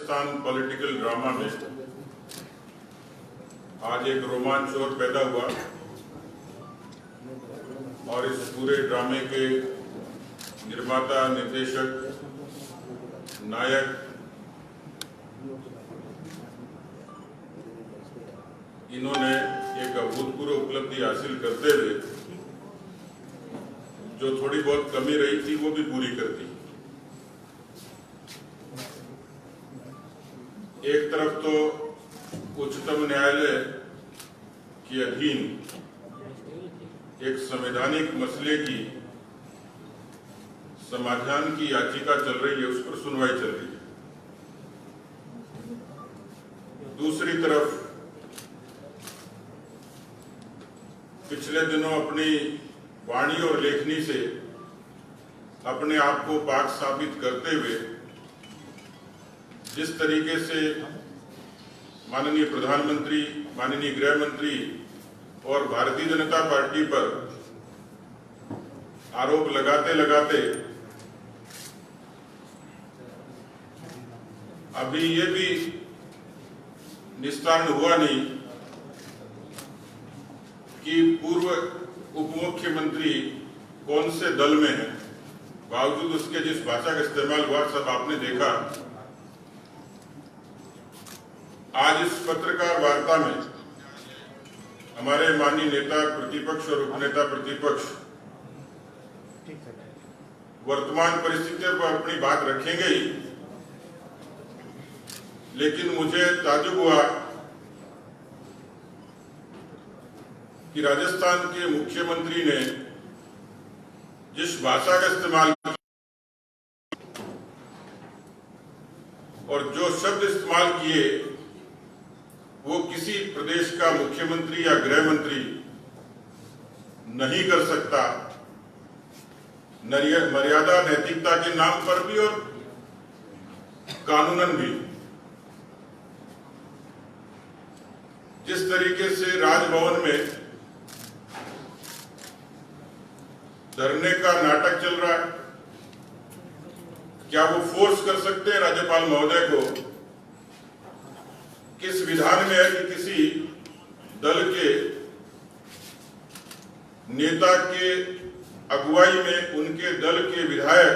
Rajasthan political drama में आज एक रोमांच और पैदा हुआ और इस पूरे ड्रामे के निर्माता, निर्देशक, नायक इन्होंने एक अभूतपूर्व उपलब्धि हासिल करते हुए जो थोड़ी बहुत कमी रही थी वो भी पूरी कर दी। एक तरफ तो उच्चतम न्यायालय के अधीन एक संवैधानिक मसले की समाधान की याचिका चल रही है, उस पर सुनवाई चल रही है। दूसरी तरफ पिछले दिनों अपनी वाणी और लेखनी से अपने आप को पाक साबित करते हुए जिस तरीके से माननीय प्रधानमंत्री, माननीय गृह मंत्री और भारतीय जनता पार्टी पर आरोप लगाते लगाते अभी ये भी निस्तारण हुआ नहीं कि पूर्व उप मुख्यमंत्री कौन से दल में है, बावजूद उसके जिस भाषा का इस्तेमाल हुआ सब आपने देखा। आज इस पत्रकार वार्ता में हमारे माननीय नेता प्रतिपक्ष और उपनेता प्रतिपक्ष वर्तमान परिस्थितियों पर अपनी बात रखेंगे ही, लेकिन मुझे ताज्जुब हुआ कि राजस्थान के मुख्यमंत्री ने जिस भाषा का इस्तेमाल और जो शब्द इस्तेमाल किए वो किसी प्रदेश का मुख्यमंत्री या गृह मंत्री नहीं कर सकता, मर्यादा नैतिकता के नाम पर भी और कानूनन भी। जिस तरीके से राजभवन में धरने का नाटक चल रहा है, क्या वो फोर्स कर सकते हैं राज्यपाल महोदय को? किस विधान में है कि किसी दल के नेता के अगुवाई में उनके दल के विधायक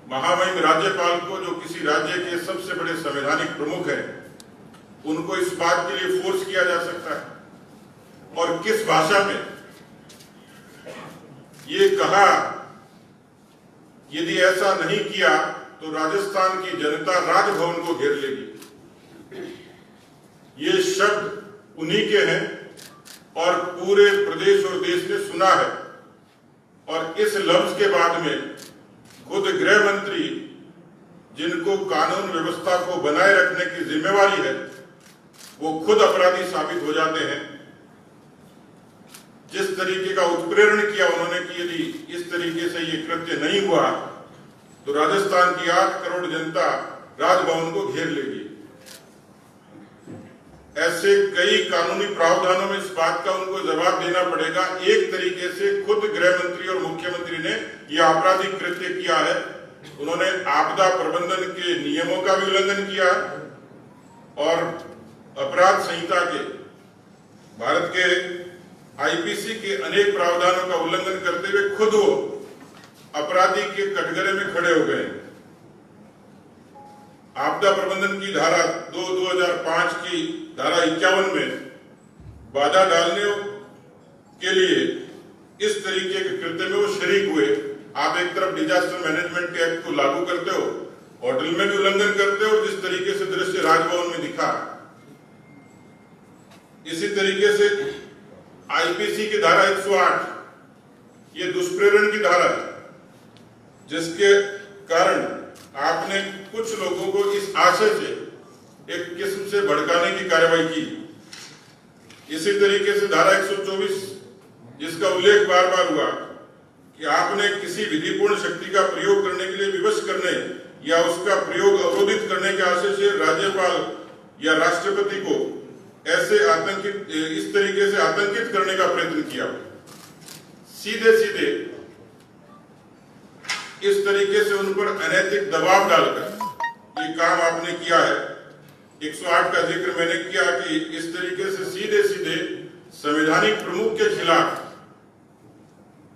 महामहिम राज्यपाल को, जो किसी राज्य के सबसे बड़े संवैधानिक प्रमुख हैं, उनको इस बात के लिए फोर्स किया जा सकता है? और किस भाषा में ये कहा यदि ऐसा नहीं किया तो राजस्थान की जनता राजभवन को घेर लेगी। ये शब्द उन्हीं के हैं और पूरे प्रदेश और देश ने सुना है। और इस लफ्ज के बाद में खुद गृह मंत्री, जिनको कानून व्यवस्था को बनाए रखने की जिम्मेवारी है, वो खुद अपराधी साबित हो जाते हैं। जिस तरीके का उत्प्रेरण किया उन्होंने कि यदि इस तरीके से ये कृत्य नहीं हुआ तो राजस्थान की 8 करोड़ जनता राजभवन को घेर लेगी। ऐसे कई कानूनी प्रावधानों में इस बात का उनको जवाब देना पड़ेगा। एक तरीके से खुद गृह मंत्री और मुख्यमंत्री ने यह आपराधिक कृत्य किया है। उन्होंने आपदा प्रबंधन के नियमों का भी उल्लंघन किया और अपराध संहिता के, भारत के आईपीसी के अनेक प्रावधानों का उल्लंघन करते हुए खुद वो अपराधी के कटघरे में खड़े हो गए। आपदा प्रबंधन की धारा 2005 की धारा 51 में बाधा डालने के लिए इस तरीके के कृत्य में वो शरीक हुए। आप एक तरफ डिजास्टर मैनेजमेंट के एक्ट को लागू करते हो और ड्रिल में भी उल्लंघन करते हो, जिस तरीके से दृश्य राजभवन में दिखा। इसी तरीके से आईपीसी की धारा 108 ये दुष्प्रेरण की धारा है, जिसके कारण आपने कुछ लोगों को इस आशय से एक किस्म से भड़काने की कार्रवाई की। इसी तरीके से धारा 124 जिसका उल्लेख बार बार हुआ कि आपने किसी विधिपूर्ण शक्ति का प्रयोग करने के लिए विवश करने या उसका प्रयोग अवरोधित करने के आशय से राज्यपाल या राष्ट्रपति को ऐसे आतंकित, इस तरीके से आतंकित करने का प्रयत्न किया। सीधे सीधे इस तरीके से उन पर अनैतिक दबाव डालकर ये काम आपने किया है, 108 का जिक्र मैंने किया कि इस तरीके से सीधे सीधे संवैधानिक प्रमुख के खिलाफ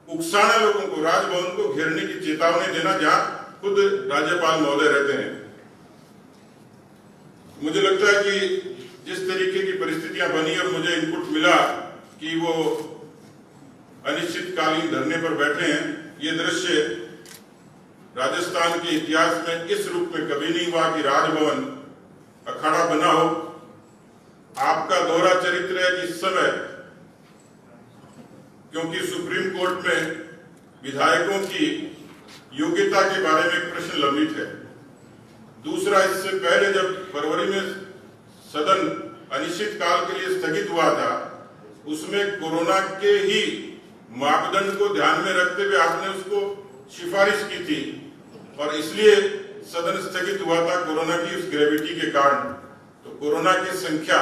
उकसाना, लोगों को राजभवन को घेरने की चेतावनी देना, जहां खुद राज्यपाल महोदय रहते हैं। मुझे लगता है कि जिस तरीके की परिस्थितियां बनी और मुझे इनपुट मिला कि वो अनिश्चितकालीन धरने पर बैठे हैं, ये दृश्य राजस्थान के इतिहास में इस रूप में कभी नहीं हुआ कि राजभवन अखाड़ा बना हो। आपका दोहरा चरित्र है कि इस समय, क्योंकि सुप्रीम कोर्ट में विधायकों की योग्यता के बारे में एक प्रश्न लंबित है। दूसरा, इससे पहले जब फरवरी में सदन अनिश्चित काल के लिए स्थगित हुआ था, उसमें कोरोना के ही मापदंड को ध्यान में रखते हुए आपने उसको सिफारिश की थी और इसलिए सदन स्थगित हुआ था कोरोना की उस ग्रेविटी के कारण। तो कोरोना की संख्या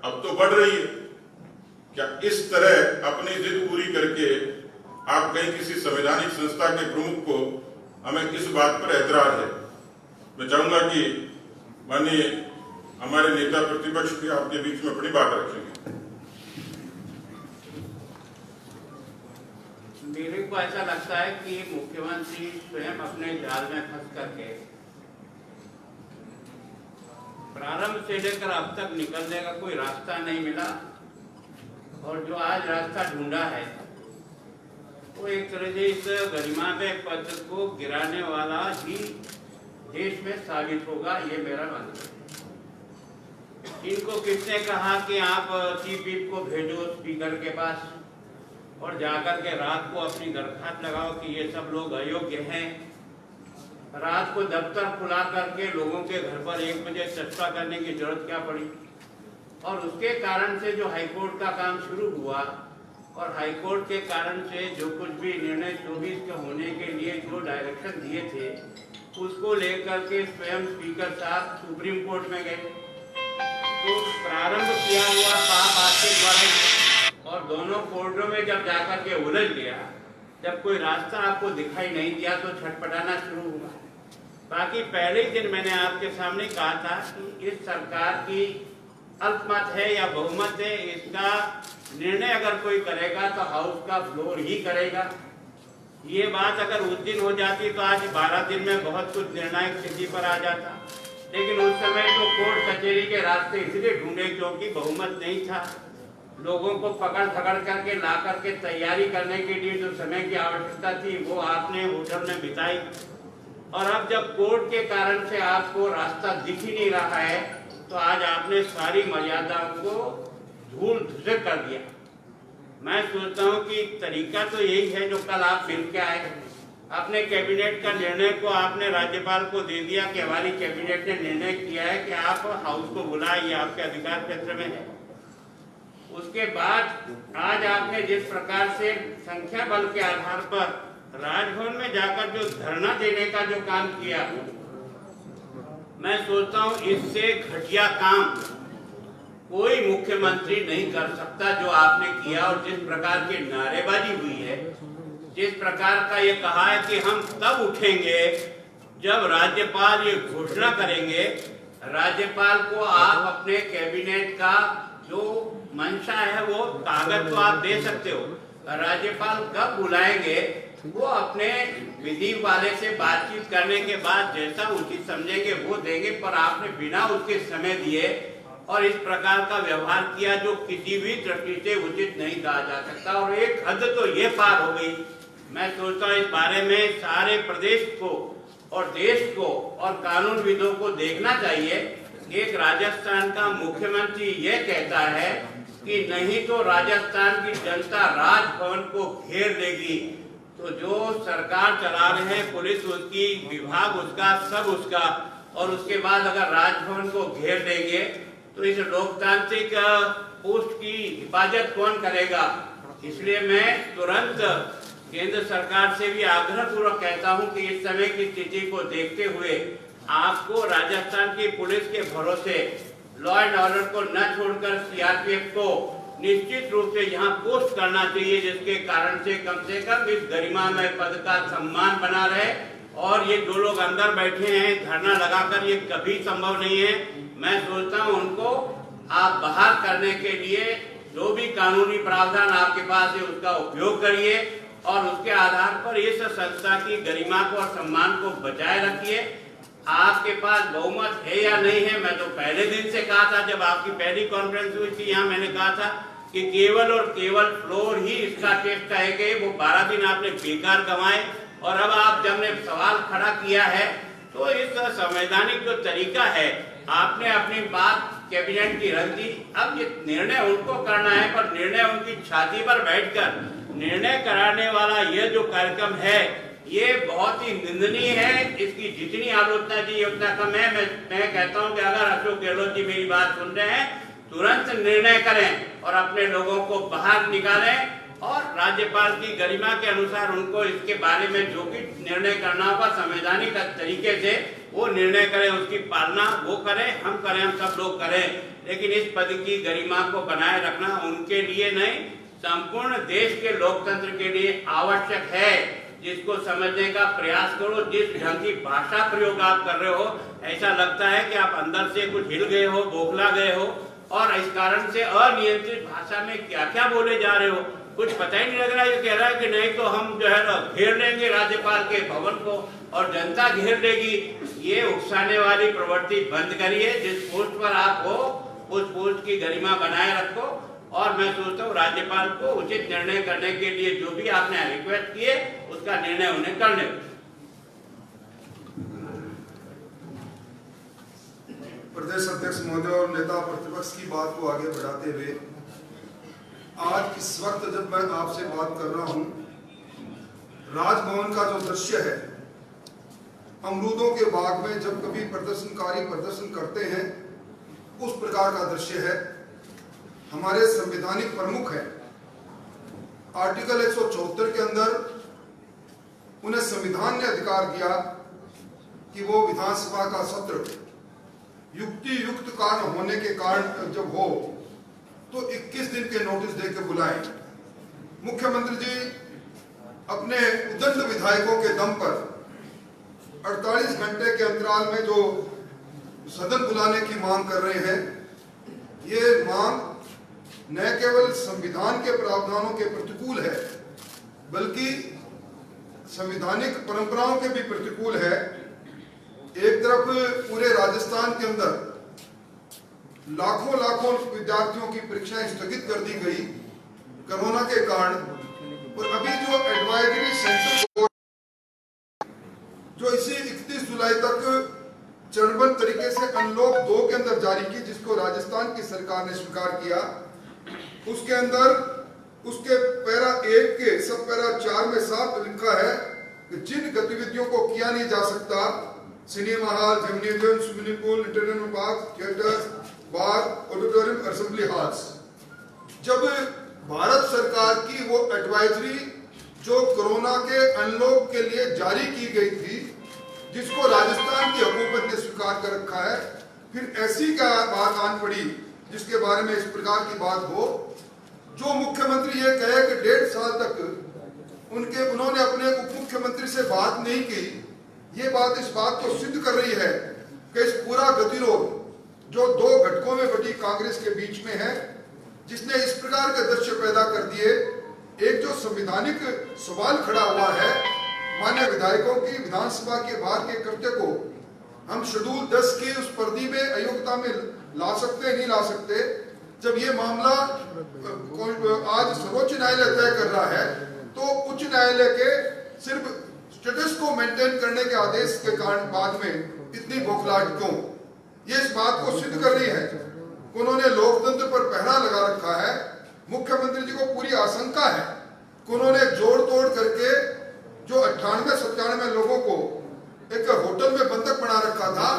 अब तो बढ़ रही है। क्या इस तरह अपनी जिद पूरी करके आप कहीं किसी संवैधानिक संस्था के प्रमुख को, हमें इस बात पर ऐतराज है। मैं चाहूंगा कि माननीय हमारे नेता प्रतिपक्ष भी आपके बीच में अपनी बात रखेंगे। मेरे को ऐसा लगता है कि मुख्यमंत्री स्वयं अपने जाल में फंस करके प्रारंभ से लेकर अब तक निकलने का कोई रास्ता नहीं मिला, और जो आज रास्ता ढूंढा है वो एक तरह से इस गरिमामय पद को गिराने वाला ही देश में साबित होगा, ये मेरा मानना है। इनको किसने कहा कि आप चीफ व्हिप को भेजो स्पीकर के पास और जाकर के रात को अपनी दरखास्त लगाओ कि ये सब लोग अयोग्य हैं। रात को दफ्तर खुला करके लोगों के घर पर 1 बजे चर्चा करने की जरूरत क्या पड़ी? और उसके कारण से जो हाईकोर्ट का काम शुरू हुआ और हाईकोर्ट के कारण से जो कुछ भी निर्णय 24 के होने के लिए जो डायरेक्शन दिए थे, उसको लेकर के स्वयं स्पीकर साहब सुप्रीम कोर्ट में गए। तो प्रारंभ किया हुआ पाप आपके द्वारा, और दोनों कोर्टों में जब जाकर के उलझ गया, जब कोई रास्ता आपको दिखाई नहीं दिया तो छटपटाना शुरू हुआ। बाकी पहले ही दिन मैंने आपके सामने कहा था कि इस सरकार की अल्पमत है या बहुमत है, इसका निर्णय अगर कोई करेगा तो हाउस का फ्लोर ही करेगा। ये बात अगर उस दिन हो जाती तो आज 12 दिन में बहुत कुछ निर्णायक स्थिति पर आ जाता, लेकिन उस समय तो कोर्ट कचहरी के रास्ते इसलिए ढूंढे क्योंकि बहुमत नहीं था। लोगों को पकड़ पकड़ करके ला करके तैयारी करने के लिए जो समय की आवश्यकता थी वो आपने होटल में बिताई, और अब जब कोर्ट के कारण से आपको रास्ता दिख ही नहीं रहा है तो आज आपने सारी मर्यादाओं को धूल धूसर कर दिया। मैं सोचता हूँ कि तरीका तो यही है जो कल आप मिल के आए, अपने कैबिनेट का निर्णय को आपने राज्यपाल को दे दिया कि हमारी कैबिनेट ने निर्णय किया है कि आप हाउस को बुलाइए, आपके अधिकार क्षेत्र में है। उसके बाद आज आपने जिस प्रकार से संख्या बल के आधार पर राजभवन में जाकर जो धरना देने का जो काम किया, मैं सोचता हूँ इससे घटिया काम कोई मुख्यमंत्री नहीं कर सकता जो आपने किया। और जिस प्रकार की नारेबाजी हुई है, जिस प्रकार का ये कहा है कि हम तब उठेंगे जब राज्यपाल ये घोषणा करेंगे। राज्यपाल को आप अपने कैबिनेट का जो मंशा है वो कागज तो आप दे सकते हो, राज्यपाल कब बुलाएंगे वो अपने विधि वाले से बातचीत करने के बाद जैसा उचित समझेंगे वो देंगे, पर आपने बिना उसके समय दिए और इस प्रकार का व्यवहार किया जो किसी भी दृष्टि से उचित नहीं कहा जा सकता। और एक हद तो ये पार हो गई। मैं सोचता हूँ इस बारे में सारे प्रदेश को और देश को और कानूनविदों को देखना चाहिए। एक राजस्थान का मुख्यमंत्री ये कहता है कि नहीं तो राजस्थान की जनता राजभवन को घेर लेगी। तो जो सरकार चला रहे हैं, पुलिस उसकी, विभाग उसका, सब उसका, और उसके बाद अगर राजभवन को घेर देंगे तो इस लोकतांत्रिक पोस्ट की हिफाजत कौन करेगा? इसलिए मैं तुरंत केंद्र सरकार से भी आग्रह पूर्वक कहता हूं कि इस समय की स्थिति को देखते हुए आपको राजस्थान की पुलिस के भरोसे लॉ एंड ऑर्डर को न छोड़कर सीआरपीएफ को निश्चित रूप से यहाँ पोस्ट करना चाहिए, जिसके कारण से कम इस गरिमामय पद का सम्मान बना रहे और ये जो लोग अंदर बैठे हैं धरना लगाकर, ये कभी संभव नहीं है। मैं सोचता हूँ उनको आप बाहर करने के लिए जो भी कानूनी प्रावधान आपके पास है उसका उपयोग करिए और उसके आधार पर इस संस्था की गरिमा को और सम्मान को बचाए रखिए। आपके पास बहुमत है या नहीं है, मैं तो पहले दिन से कहा था, जब आपकी पहली कॉन्फ्रेंस हुई थी यहाँ, मैंने कहा था कि केवल और केवल फ्लोर ही इसका टेस्ट है। वो 12 दिन आपने बेकार गंवाए और अब आप जब ने सवाल खड़ा किया है तो इस संवैधानिक जो तरीका है, आपने अपनी बात कैबिनेट की रख दी। अब ये निर्णय उनको करना है, पर निर्णय उनकी छाती पर बैठकर निर्णय कराने वाला यह जो कार्यक्रम है ये बहुत ही निंदनीय है। इसकी जितनी आलोचना चाहिए उतना कम है। मैं कहता हूं कि अगर अशोक गहलोत जी मेरी बात सुन रहे हैं, तुरंत निर्णय करें और अपने लोगों को बाहर निकालें और राज्यपाल की गरिमा के अनुसार उनको इसके बारे में जो भी निर्णय करना होगा संवैधानिक तरीके से वो निर्णय करें, उसकी पालना वो करें, हम करें, हम सब लोग करें। लेकिन इस पद की गरिमा को बनाए रखना उनके लिए नहीं, संपूर्ण देश के लोकतंत्र के लिए आवश्यक है। जिसको समझने का प्रयास करो। जिस ढंग की भाषा प्रयोग आप कर रहे हो, ऐसा लगता है कि आप अंदर से कुछ हिल गए हो, बौखला गए हो और इस कारण से अनियंत्रित भाषा में क्या क्या बोले जा रहे हो, कुछ पता ही नहीं लग रहा। ये कह रहा है कि नहीं तो हम जो है ना घेर लेंगे राज्यपाल के भवन को और जनता घेर लेगी। ये उकसाने वाली प्रवृत्ति बंद करिए। जिस पोस्ट पर आप हो उस पोस्ट की गरिमा बनाए रखो और मैं सोचता हूँ राज्यपाल को उचित निर्णय करने के लिए जो भी आपने रिक्वेस्ट किए उसका निर्णय उन्हें करने। प्रदेश अध्यक्ष महोदय और नेता प्रतिपक्ष की बात को आगे बढ़ाते हुए आज इस वक्त जब मैं आपसे बात कर रहा हूं, राजभवन का जो दृश्य है, अमरूदों के बाग में जब कभी प्रदर्शनकारी प्रदर्शन करते हैं उस प्रकार का दृश्य है। हमारे संवैधानिक प्रमुख है, आर्टिकल 174 के अंदर उन्हें संविधान ने अधिकार दिया कि वो विधानसभा का सत्र युक्ति युक्त कारण होने के कारण जब हो तो 21 दिन के नोटिस देकर बुलाएं। मुख्यमंत्री जी अपने उद्दंड विधायकों के दम पर 48 घंटे के अंतराल में जो सदन बुलाने की मांग कर रहे हैं, ये मांग न केवल संविधान के प्रावधानों के प्रतिकूल है बल्कि संवैधानिक परंपराओं के भी प्रतिकूल है। एक तरफ पूरे राजस्थान के अंदर लाखों विद्यार्थियों की परीक्षाएं स्थगित कर दी गई कोरोना के कारण, और अभी जो एडवाइजरी सेंटर जो इसी 31 जुलाई तक चरणबद्ध तरीके से अनलॉक 2 के अंदर जारी की, जिसको राजस्थान की सरकार ने स्वीकार किया, उसके अंदर उसके पैरा 1 के सब पैरा 4 में साफ लिखा है कि जिन गतिविधियों को किया नहीं जा सकता, cinema hall, gymnasium, swimming pool, entertainment park, theatres, bar, auditorium, assembly halls. जब भारत सरकार की वो एडवाइजरी जो कोरोना के अनलॉक के लिए जारी की गई थी, जिसको राजस्थान की हुकूमत ने स्वीकार कर रखा है, फिर ऐसी क्या बात आन पड़ी जिसके बारे में इस प्रकार की बात हो। जो मुख्यमंत्री ये कहे कि 1.5 साल तक उन्होंने अपने उप मुख्यमंत्री से बात नहीं की, ये बात इस बात को सिद्ध कर रही है कि इस पूरा गतिरोध जो 2 घटकों में बटी कांग्रेस के बीच में है, जिसने इस प्रकार के दृश्य पैदा कर दिए। एक जो संवैधानिक सवाल खड़ा हुआ है, मान्य विधायकों की विधानसभा के बाहर के कृत्य को हम शेड्यूल 10 की उस पर्दी में अयोग्यता में ला सकते नहीं ला सकते। जब ये मामला आज सर्वोच्च न्यायालय तय कर रहा है तो उच्च न्यायालय के सिर्फ स्टेटस को मेंटेन करने के आदेश के कारण बाद में इतनी बौखलाहट क्यों? ये इस बात को सिद्ध कर रही है कि उन्होंने लोकतंत्र पर पहरा लगा रखा है। मुख्यमंत्री जी को पूरी आशंका है कि उन्होंने जोड़ तोड़ करके जो 98-97 लोगों को एक होटल में बंधक बना रखा था,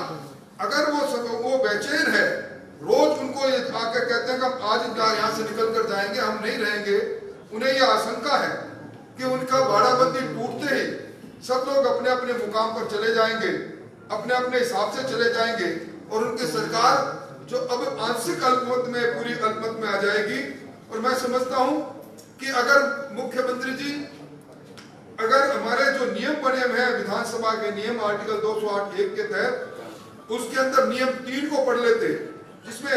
अगर वो बेचैन है, रोज उनको आकर कहते हैं कि हम आज यहाँ से निकल कर जाएंगे, हम नहीं रहेंगे, उन्हें यह आशंका है कि उनका बाड़ाबंदी टूटते ही सब लोग अपने अपने मुकाम पर चले जाएंगे, अपने अपने हिसाब से चले जाएंगे और उनकी सरकार जो अब आंशिक अल्पमत में पूरी अल्पमत में आ जाएगी। और मैं समझता हूं कि अगर मुख्यमंत्री जी अगर हमारे जो नियम बने हुए हैं विधानसभा के नियम आर्टिकल 208(1) के तहत, उसके अंदर नियम 3 को पढ़ लेते, जिसमें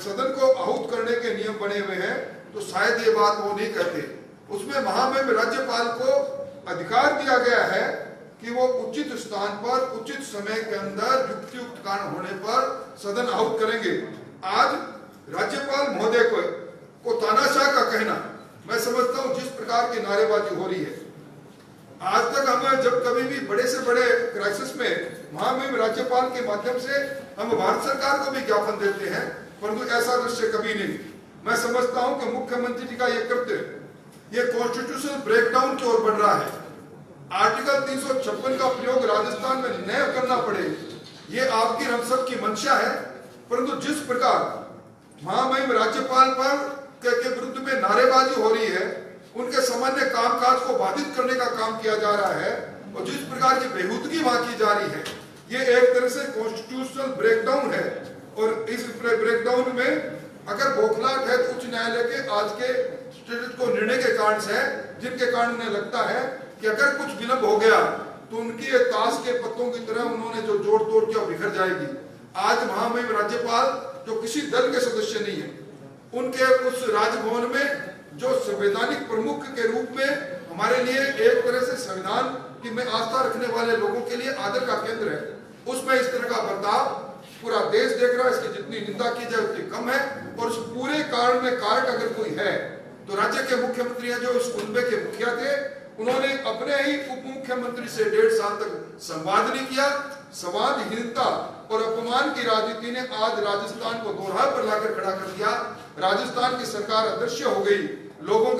सदन को आहूत करने के नियम बने हुए हैं, तो शायद ये बात वो नहीं कहते। उसमें महामहिम राज्यपाल को अधिकार दिया गया है कि वो उचित स्थान पर उचित समय के अंदर युक्तियुक्त कारण होने पर सदन आहूत करेंगे। आज राज्यपाल महोदय को तानाशाह का कहना, मैं समझता हूं जिस प्रकार की नारेबाजी हो रही है, आज तक हम जब कभी भी बड़े से बड़े क्राइसिस में महामहिम राज्यपाल के माध्यम से हम भारत सरकार को भी ज्ञापन देते हैं, परंतु ऐसा दृश्य कभी नहीं। मैं समझता हूं कि मुख्यमंत्री जी का ये कृत्य, ये कॉन्स्टिट्यूशनल ब्रेकडाउन की ओर बढ़ रहा है। आर्टिकल 356 का प्रयोग राजस्थान में न करना पड़े, ये आपकी हम सब की मंशा है, परंतु जिस प्रकार महामहिम राज्यपाल पर के विरुद्ध में नारेबाजी हो रही है, उनके सामान्य कामकाज को बाधित करने का काम किया जा रहा है, और जिस प्रकार की बेहूदगी वहां की जा रही है, ये एक तरह से कॉन्स्टिट्यूशनल ब्रेकडाउन है। और इस ब्रेकडाउन में अगर बौखलाहट है तो उच्च न्यायालय के आज के स्टेटस को निर्णय के कारण से है, जिनके कारण उन्हें लगता है कि अगर कुछ विलंब हो गया तो उनकी ये ताश के पत्तों की तरह उन्होंने जो जोड़ तोड़ किया बिखर जाएगी। आज महामहिम राज्यपाल जो किसी दल के सदस्य नहीं है, उनके उस राजभवन में जो संवैधानिक प्रमुख के रूप में हमारे लिए एक तरह से संविधान की में आस्था रखने वाले लोगों के लिए आदर का केंद्र है, उसमें इस तरह का बर्ताव पूरा देश देख रहा है। इसकी जितनी निंदा की जाए उतनी कम है। और उस पूरे कारण में कारक अगर कोई है तो राज्य के मुख्यमंत्री हैं, जो इस कुनबे के मुखिया थे, उन्होंने अपने ही उप मुख्यमंत्री से 1.5 साल तक संवाद नहीं किया। संवादहीनता और अपमान की राजनीति ने आज राजस्थान को दोहरा पर लाकर खड़ा कर दिया। राजस्थान की सरकार अदृश्य हो गई। लोगों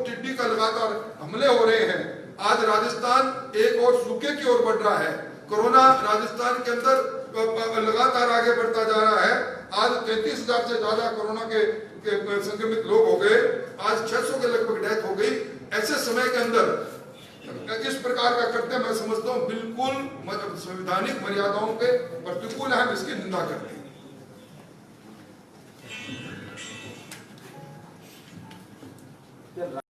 टिड्डी का लगातार हमले हो रहे हैं। आज राजस्थान एक और सूखे की ओर बढ़ रहा है। कोरोना राजस्थान के अंदर लगातार आगे बढ़ता जा रहा है। आज 33,000 से ज्यादा कोरोना के संक्रमित लोग हो गए। आज 600 के लगभग डेथ हो गई। ऐसे समय के अंदर इस प्रकार का कृत्य मैं समझता हूँ बिल्कुल संवैधानिक मर्यादाओं के प्रतिकूल है। हम इसकी निंदा करते हैं।